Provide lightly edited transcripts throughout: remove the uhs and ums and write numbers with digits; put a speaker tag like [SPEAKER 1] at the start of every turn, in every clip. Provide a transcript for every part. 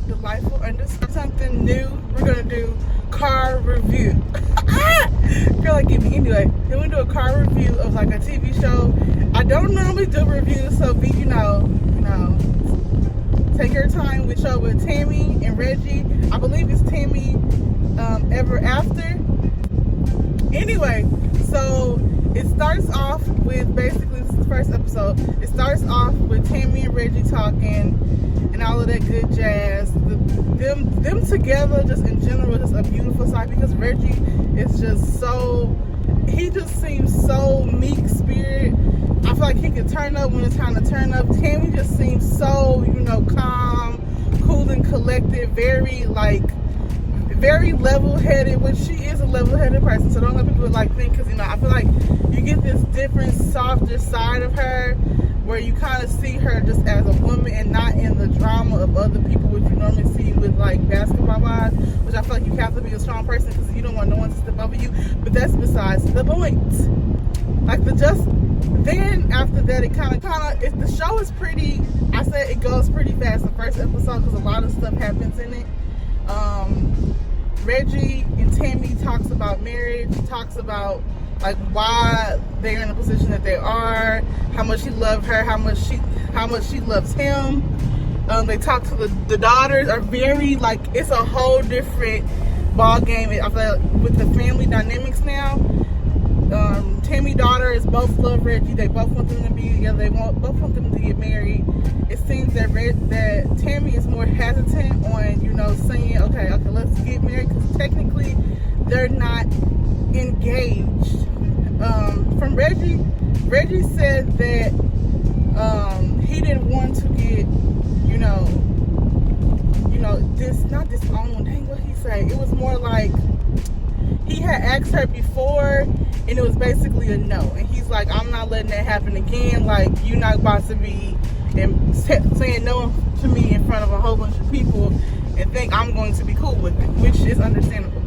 [SPEAKER 1] delightful underscore something new. We're gonna do car review. Girl, like give me anyway. Then we do a car review of like a TV show. I don't normally do reviews, so be take your time with show with Tami and Reggie. I believe it's Tami Ever After. Anyway, so it starts off with basically this is the first episode. It starts off with Tami and Reggie talking and all of that good jazz. Them together, just in general, just a beautiful sight because Reggie is just so. He just seems so meek spirit. I feel like he could turn up when it's time to turn up. Tami just seems so, calm, cool and collected, very level-headed, which she is a level-headed person, so don't let people think, because I feel like you get this different, softer side of her where you kind of see her just as a woman and not in the drama of other people, which you normally see with basketball wives, which I feel like you have to be a strong person because you don't want no one to step over you, but that's besides the point. Then after that, it kind of, if the show is pretty, I said it goes pretty fast the first episode because a lot of stuff happens in it. Reggie and Tami talks about marriage, talks about why they're in the position that they are, how much he loved her, how much she loves him. They talk to the daughters are very it's a whole different ball game. I feel like with the family dynamics now. Tami's daughters both love Reggie. They both want them to be together. They both want them to get married. It seems that Tami is more hesitant on, saying, okay, let's get married, because technically they're not engaged. From Reggie said that he didn't want to get, not disowned. Dang, what he say? It was more like he had asked her before, and it was basically a no. And he's like, I'm not letting that happen again. You're not about to be saying no to me in front of a whole bunch of people and think I'm going to be cool with it, which is understandable.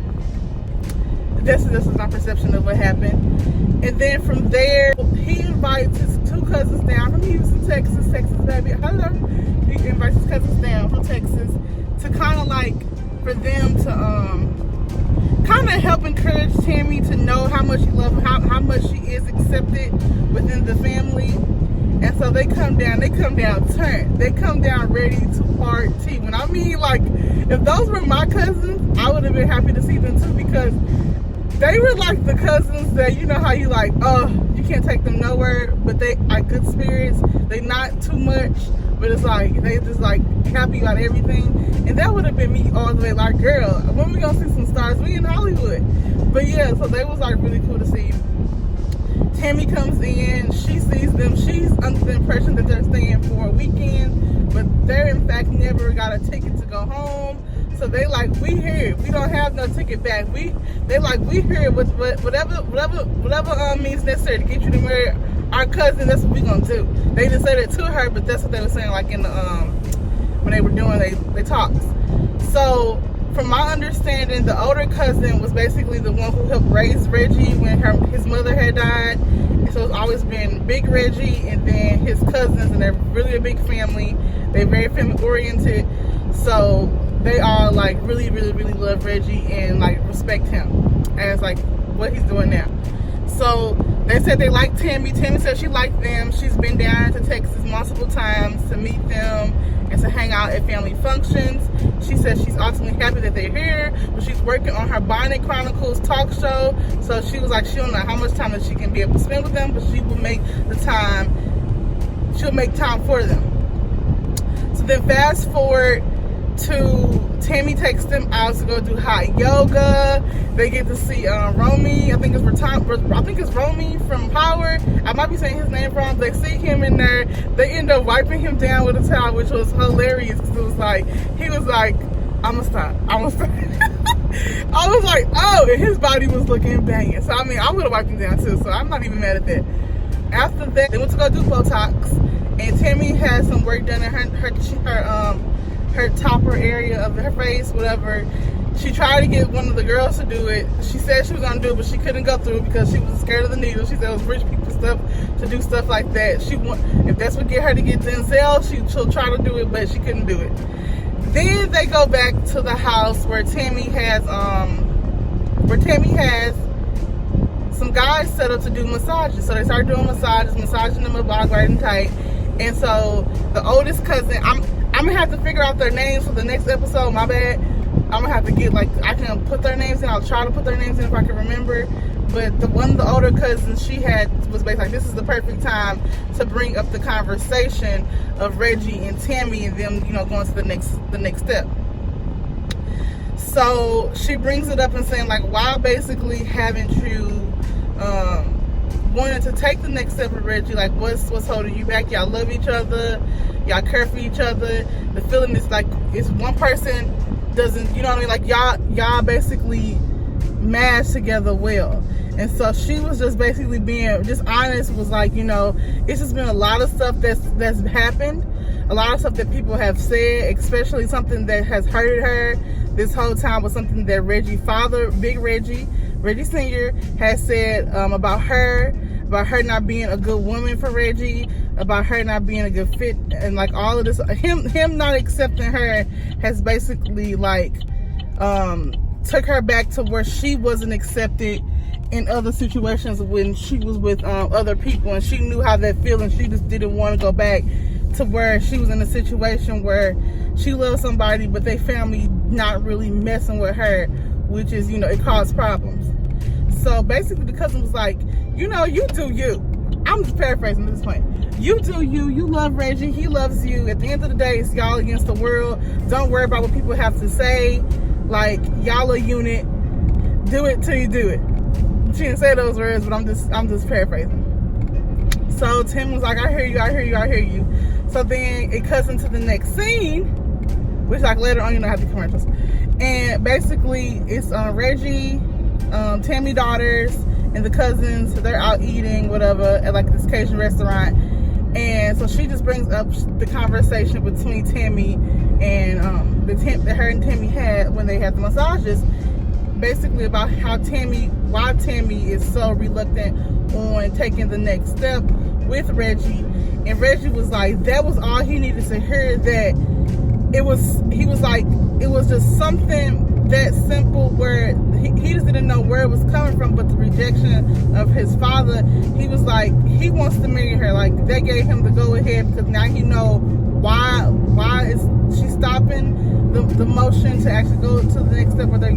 [SPEAKER 1] This is my perception of what happened. And then from there, he invites his two cousins down from Houston, Texas, baby. Hello. He invites his cousins down from Texas to kind of for them to kind of help encourage Tami to know how much he loves her, how much she is accepted within the family. And so they come down turned. They come down ready to party. When I mean, if those were my cousins, I would have been happy to see them too, because they were the cousins that, how you you can't take them nowhere, but they are good spirits. They not too much, but it's they just happy about everything. And that would have been me all the way, girl, when we gonna see some stars? We in Hollywood. But yeah, so they was really cool to see. Tami comes in, she sees them, she's under the impression that they're staying for a weekend, but they're in fact never got a ticket to go home. So they we here, we don't have no ticket back. We here with whatever means necessary to get you to marry our cousin. That's what we gonna do. They didn't say that to her, but that's what they were saying in the when they were doing they talks. So from my understanding, the older cousin was basically the one who helped raise Reggie when his mother had died. And so it's always been Big Reggie and then his cousins, and they're really a big family. They're very family oriented. So they all really, really, really love Reggie and respect him as what he's doing now. So they said they like Tami. Tami said she liked them. She's been down to Texas multiple times to meet them and to hang out at family functions. She said she's ultimately happy that they're here, but she's working on her Bonnet Chronicles talk show. So she was she don't know how much time that she can be able to spend with them, but she will make the time. She'll make time for them. So then fast forward to Tami takes them out to go do hot yoga. They get to see Romy. I think it's Romy from Power. I might be saying his name wrong. They see him in there. They end up wiping him down with a towel, which was hilarious because it was he was I'ma stop. I was oh, and his body was looking banging. So I would have wiped him down too. So I'm not even mad at that. After that, they went to go do Botox, and Tami had some work done in her topper area of her face, whatever. She tried to get one of the girls to do it. She said she was gonna do it, but she couldn't go through because she was scared of the needle. She said it was rich people stuff to do stuff like that. If that's what get her to get Denzel, she'll try to do it, but she couldn't do it. Then they go back to the house where Tami has some guys set up to do massages. So they start doing massages, massaging them up all right and tight. And so the oldest cousin, I'm gonna have to figure out their names for the next episode. My bad. I'm gonna have to get, like, I can put their names in. I'll try to put their names in if I can remember. But the one of the older cousins she had was basically like, this is the perfect time to bring up the conversation of Reggie and Tami and them, you know, going to the next step. So she brings it up and saying, like, why basically haven't you wanted to take the next step with Reggie? Like, what's holding you back? Y'all love each other, y'all care for each other. The feeling is like, it's one person doesn't, you know what I mean? Like, y'all basically mash together well. And so she was just basically being just honest, was like, you know, it's just been a lot of stuff that's happened, a lot of stuff that people have said, especially something that has hurted her this whole time was something that Reggie father, Big Reggie Sr. has said about her not being a good woman for Reggie, about her not being a good fit, and like all of this, him not accepting her has basically like took her back to where she wasn't accepted in other situations when she was with other people, and she knew how that feels, and she just didn't want to go back to where she was in a situation where she loved somebody but they family not really messing with her, which is, you know, it caused problems. So basically the cousin was like, you know, you do you. I'm just paraphrasing at this point. You do you. You love Reggie. He loves you. At the end of the day, it's y'all against the world. Don't worry about what people have to say. Like, y'all a unit. Do it till you do it. She didn't say those words, but I'm just paraphrasing. So Tim was like, I hear you. So then it cuts into the next scene, which like later on, you know, I have the commercials. And basically it's Reggie, Tami daughters, and the cousins. So they're out eating, whatever, at like this Cajun restaurant. And so she just brings up the conversation between Tami and that her and Tami had when they had the massages, basically about why Tami is so reluctant on taking the next step with Reggie. And Reggie was like, that was all he needed to hear, that he was like, it was just something that simple where he just didn't know where it was coming from, but the rejection of his father. He was like, he wants to marry her. Like, they gave him the go ahead because now he know why is she stopping the motion to actually go to the next step where they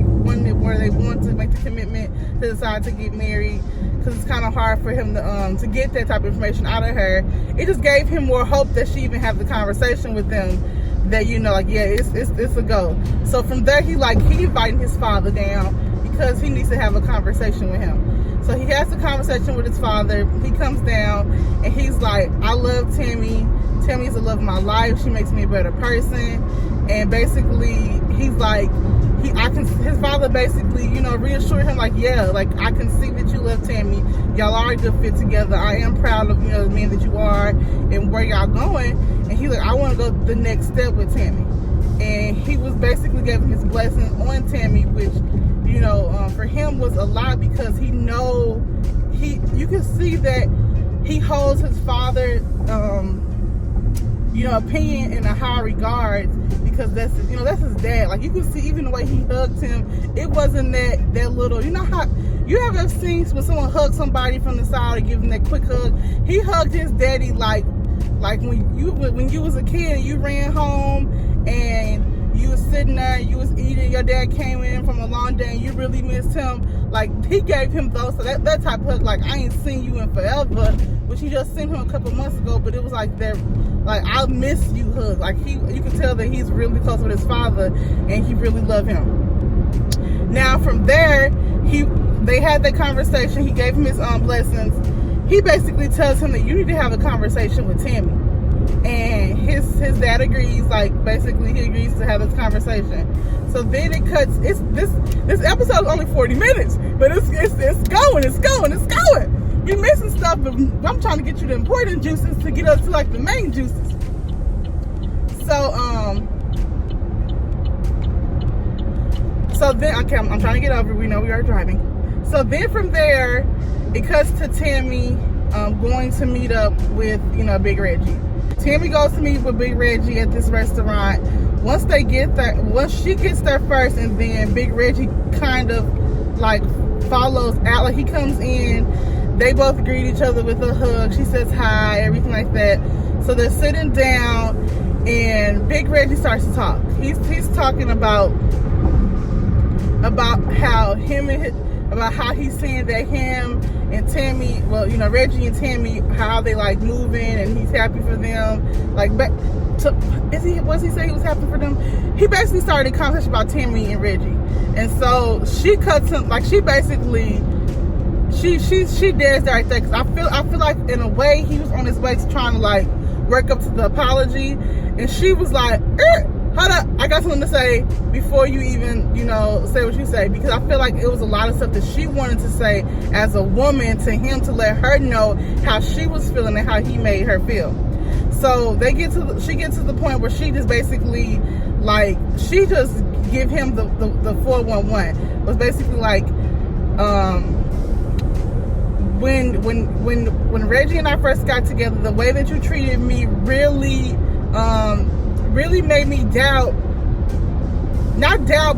[SPEAKER 1] want to make the commitment to decide to get married, because it's kind of hard for him to get that type of information out of her. It just gave him more hope that she even had the conversation with them, that, you know, like, yeah, it's a go. So from there, he inviting his father down because he needs to have a conversation with him. So he has a conversation with his father. He comes down and he's like, I love Tami. Tami's the love of my life. She makes me a better person. And basically, he's like, his father basically, you know, reassured him, like, yeah, like, I can see that you love Tami. Y'all are a good fit together. I am proud of, you know, the man that you are and where y'all going. And he's like, I want to go the next step with Tami. And he was basically giving his blessing on Tami, which, you know, for him was a lot, because you can see that he holds his father, you know, opinion in a high regard, because that's his dad. Like, you can see even the way he hugged him, it wasn't that little, you know how you ever seen when someone hugs somebody from the side or give them that quick hug? He hugged his daddy like when you was a kid and you ran home and you was sitting there, you was eating, your dad came in from a long day and you really missed him. Like, he gave him those, so that type of hug, like, I ain't seen you in forever, which he just seen him a couple months ago, but it was like that, like, I miss you hug. Like, you can tell that he's really close with his father and he really loved him. Now from there, they had that conversation. He gave him his blessings. He basically tells him that you need to have a conversation with Tami. And his dad agrees, like, basically he agrees to have this conversation. So then it cuts, this episode is only 40 minutes, but it's going. You're missing stuff, but I'm trying to get you the important juices to get us to, like, the main juices. So then, okay, I'm trying to get over, we know we are driving. So then from there, it cuts to Tami going to meet up with, you know, Big Reggie. Tami goes to meet with Big Reggie at this restaurant once she gets there first, and then Big Reggie kind of like follows out. Like he comes in, they both greet each other with a hug. She says hi, everything like that. So they're sitting down, and Big Reggie starts to talk. He's talking about how he's saying that him and Tami, well, you know, Reggie and Tami, how they like moving, and he's happy for them. Like, was he saying he was happy for them? He basically started a conversation about Tami and Reggie, and so she cuts him. Like, she basically, she dares that right there, because I feel like in a way he was on his way to trying to like work up to the apology, and she was like, hold up, I got something to say before you even, you know, say what you say. Because I feel like it was a lot of stuff that she wanted to say as a woman to him, to let her know how she was feeling and how he made her feel. So she gets to the point where she just basically, like, she just give him the 411. It was basically like, when Reggie and I first got together, the way that you treated me really made me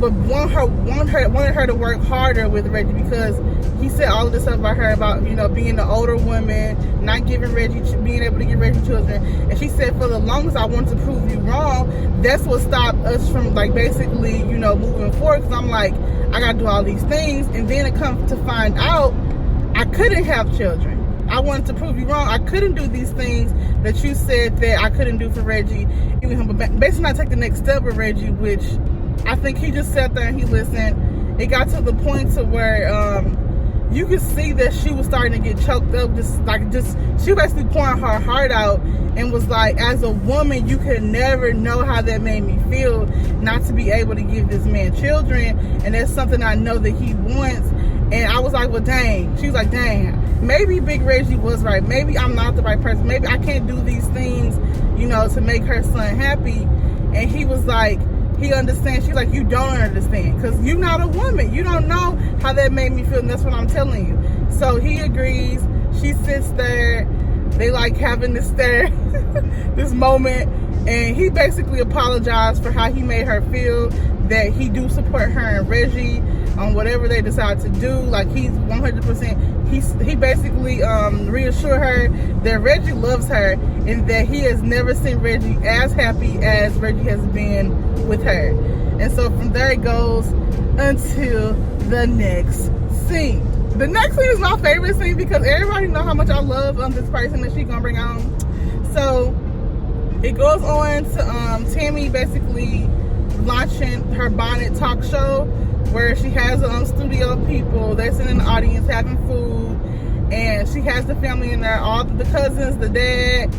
[SPEAKER 1] but wanted her to work harder with Reggie, because he said all of this stuff about her, about, you know, being the older woman, not being able to give Reggie children. And she said, for the longest I wanted to prove you wrong. That's what stopped us from, like, basically, you know, moving forward. Because I'm like, I gotta do all these things, and then it comes to find out I couldn't have children. I wanted to prove you wrong. I couldn't do these things that you said that I couldn't do for Reggie. But basically not take the next step with Reggie, which I think he just sat there and he listened. It got to the point to where you could see that she was starting to get choked up. She was basically pouring her heart out, and was like, as a woman, you could never know how that made me feel, not to be able to give this man children. And that's something I know that he wants. And I was like, well, dang. She was like, dang, maybe Big Reggie was right. Maybe I'm not the right person. Maybe I can't do these things, you know, to make her son happy. And he was like, he understands. She's like, you don't understand, because you're not a woman. You don't know how that made me feel, and that's what I'm telling you. So he agrees. She sits there. They like having this this moment, and he basically apologized for how he made her feel, that he do support her and Reggie on whatever they decide to do. Like, he's 100%, he basically reassured her that Reggie loves her, and that he has never seen Reggie as happy as Reggie has been with her. And so from there it goes until the next scene. The next scene is my favorite scene, because everybody know how much I love this person that she's gonna bring on. So it goes on to Tami basically launching her bonnet talk show, where she has studio people. They're sitting in the audience having food, and she has the family in there, all the cousins, the dad,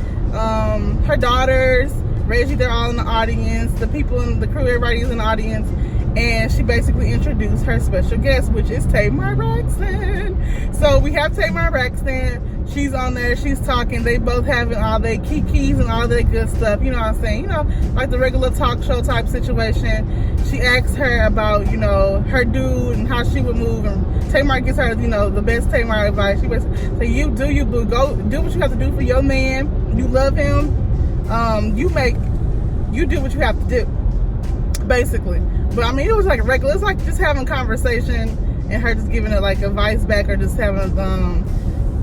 [SPEAKER 1] her daughters, Reggie, they're all in the audience, the people in the crew, everybody is in the audience. And she basically introduced her special guest, which is Tamar Braxton. So we have Tamar Braxton. She's on there. She's talking. They both having all their kikis and all that good stuff. You know what I'm saying? You know, like the regular talk show type situation. She asks her about, you know, her dude and how she would move. And Tamar gives her, you know, the best Tamar advice. She basically says, you do you, boo. Go do what you have to do for your man. You love him. You do what you have to do, basically. But I mean, it was like regular. It's like just having conversation and her just giving it like advice back, or just having,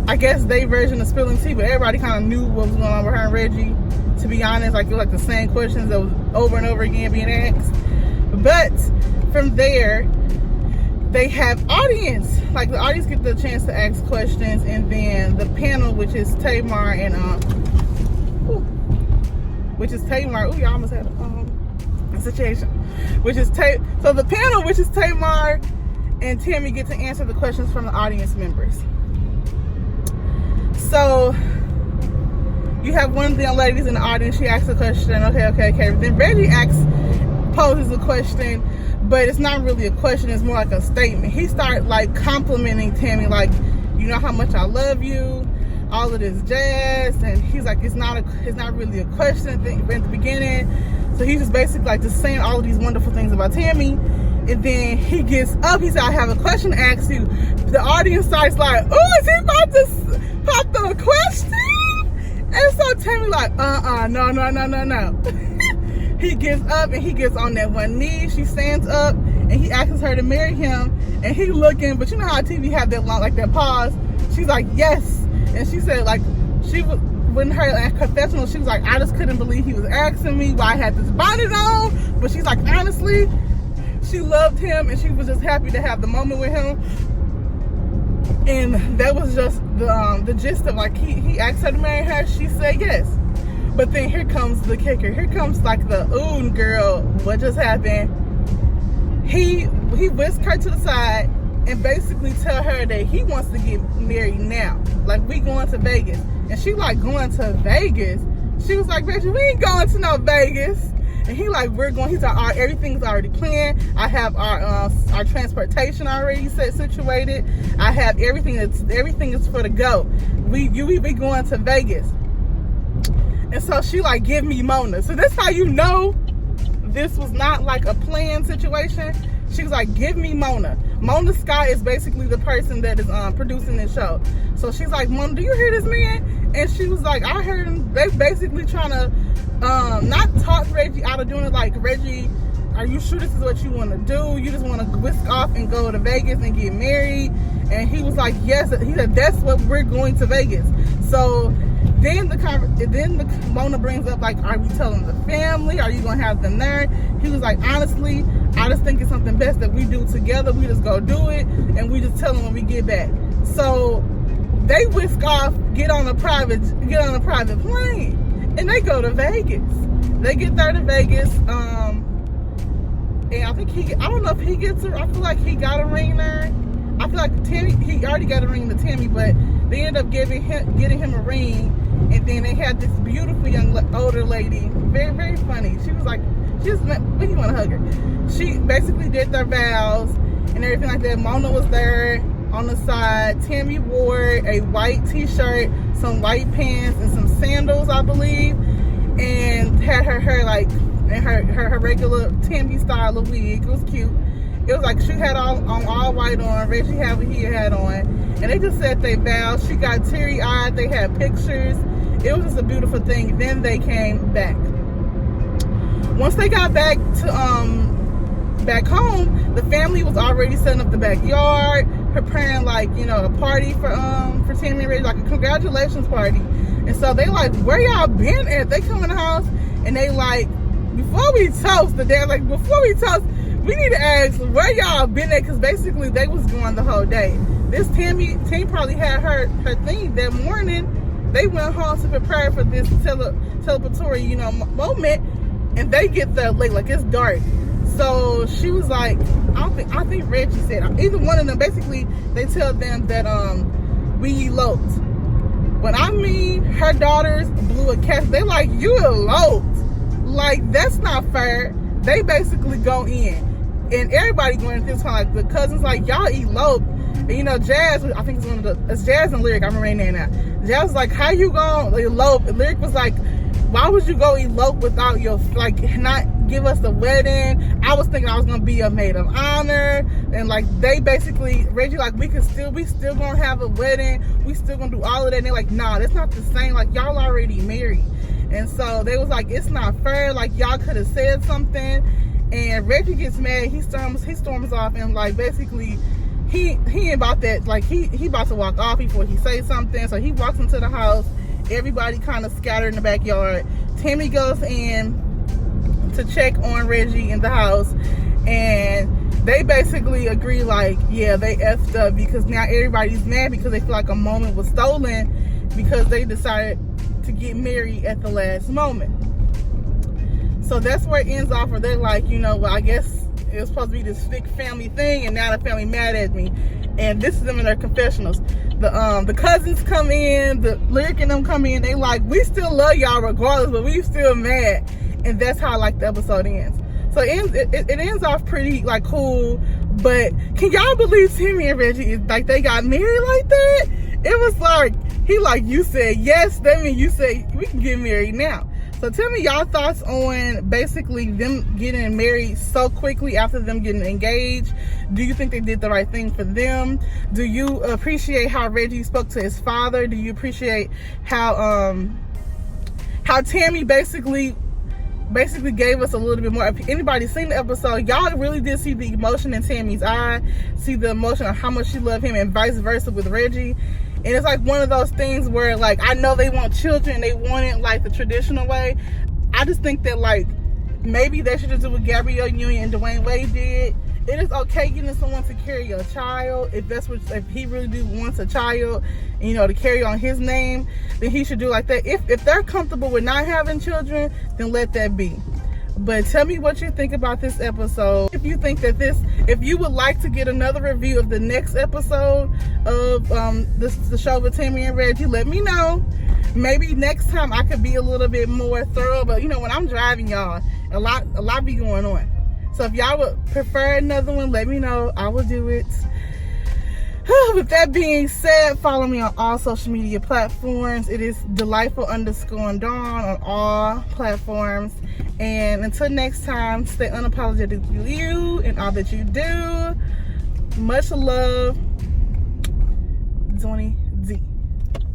[SPEAKER 1] I guess, their version of spilling tea. But everybody kind of knew what was going on with her and Reggie. To be honest, like, it was like the same questions that was over and over again being asked. But from there, they have audience. Like, the audience get the chance to ask questions, and then the panel, which is Tamar and Tamar. Ooh, y'all almost had a situation. So the panel, which is Tamar and Tami, get to answer the questions from the audience members. So you have one of the young ladies in the audience. She asks a question. Okay. Then Reggie poses a question, but it's not really a question. It's more like a statement. He started like complimenting Tami, like, you know how much I love you, all of this jazz. And he's like, it's not really a question at the beginning. So he's just basically like just saying all of these wonderful things about Tami. And then he gets up. He said, I have a question to ask you. The audience starts like, oh, is he about to pop the question? And so Tami like, no. he gets up and he gets on that one knee. She stands up and he asks her to marry him, and he looking, but you know how TV have that long, like that pause. She's like, yes. And she said, like, she was, when her confessional, she was like, I just couldn't believe he was asking me why I had this bonnet on. But she's like, honestly, she loved him and she was just happy to have the moment with him. And that was just the gist of, like, he asked her to marry her. She said yes. But then here comes the kicker. Here comes like the, ooh, girl, what just happened? He whisked her to the side and basically tell her that he wants to get married now. Like, we going to Vegas. And she like, going to Vegas? She was like, Reggie, we ain't going to no Vegas. And he like, we're going, he's like, everything's already planned. I have our transportation already situated. I have everything is for the go. We be going to Vegas. And so she like, give me Mona. So that's how you know this was not like a planned situation. She was like, give me Mona. Mona Scott is basically the person that is producing this show. So she's like, Mona, do you hear this man? And she was like, I heard him. They basically trying to not talk Reggie out of doing it. Like, Reggie, are you sure this is what you want to do? You just want to whisk off and go to Vegas and get married? And he was like, yes. He said, that's what we're going to Vegas. So then the Mona brings up, like, are we telling the family? Are you gonna have them there? He was like, honestly, I just think it's something best that we do together. We just go do it, and we just tell them when we get back. So they whisk off, get on a private plane, and they go to Vegas. They get there to Vegas, and I think I don't know if he gets I feel like he got a ring there. I feel like he already got a ring to Tami, but they end up getting him a ring. And then they had this beautiful young older lady, very, very funny. She was like, when you want to hug her? She basically did their vows and everything like that. Mona was there on the side. Tami wore a white t-shirt, some white pants, and some sandals, I believe. And had her hair like in her regular Tami style of wig. It was cute. It was like she had all white on. Reggie had what he had on. And they just said they vows. She got teary-eyed. They had pictures. It was just a beautiful thing. Then they came back. Once they got back to back home, the family was already setting up the backyard, preparing, like, you know, a party for Tami and Reggie, like a congratulations party. And so they like, where y'all been at? They come in the house and they like, before we toast, we need to ask where y'all been at, because basically they was gone the whole day. This Tami probably had her thing that morning. They went home to prepare for this celebratory, you know, moment, and they get there late, like it's dark. So she was like, I think Reggie said, either one of them, basically they tell them that we eloped. When I mean her daughters blew a catch, they like, you eloped. Like, that's not fair. They basically go in. And everybody going into this time, like the cousins, like, y'all eloped. And you know, Jazz, I think it's Jazz and Lyric, I'm remembering that now. Jazz was like, how you gonna elope? And Lyric was like, why would you go elope without your, like, not give us the wedding? I was thinking I was gonna be a maid of honor. And like, they basically, Reggie like, we still gonna have a wedding. We still gonna do all of that. And they're like, nah, that's not the same. Like, y'all already married. And so they was like, it's not fair. Like, y'all could have said something. And Reggie gets mad. He storms off, and like, basically he ain't about that. Like, he about to walk off before he says something. So he walks into the house. Everybody kind of scattered in the backyard. Tami goes in to check on Reggie in the house, and they basically agree, like, yeah, they effed up, because now everybody's mad because they feel like a moment was stolen because they decided to get married at the last moment. So that's where it ends off, where they're like, you know, well, I guess it was supposed to be this big family thing, and now the family mad at me. And this is them in their confessionals. The cousins come in, the Lyric and them come in, they like, we still love y'all regardless, but we still mad. And that's how, like, the episode ends. So it ends off pretty, like, cool. But can y'all believe Tami and Reggie, like, they got married like that? It was like, he like, you said yes, that means you said we can get married now. So tell me y'all thoughts on basically them getting married so quickly after them getting engaged. Do you think they did the right thing for them? Do you appreciate how Reggie spoke to his father? Do you appreciate how Tami basically basically gave us a little bit more. If anybody's seen the episode, y'all really did see the emotion in Tami's eye, see the emotion of how much she loved him, and vice versa with Reggie. And it's like one of those things where, like, I know they want children, they want it like the traditional way. I just think that, like, maybe they should just do what Gabrielle Union and Dwayne Wade did. It is okay getting someone to carry your child. If he really do wants a child, you know, to carry on his name, then he should do like that. If they're comfortable with not having children, then let that be. But tell me what you think about this episode. If you think that if you would like to get another review of the next episode of the show with Tami and Reggie, let me know. Maybe next time I could be a little bit more thorough. But you know, when I'm driving, y'all, a lot be going on. So if y'all would prefer another one, let me know. I will do it. With that being said, follow me on all social media platforms. It is delightful_dawn on all platforms. And until next time, stay unapologetically you in all that you do. Much love, Zoni.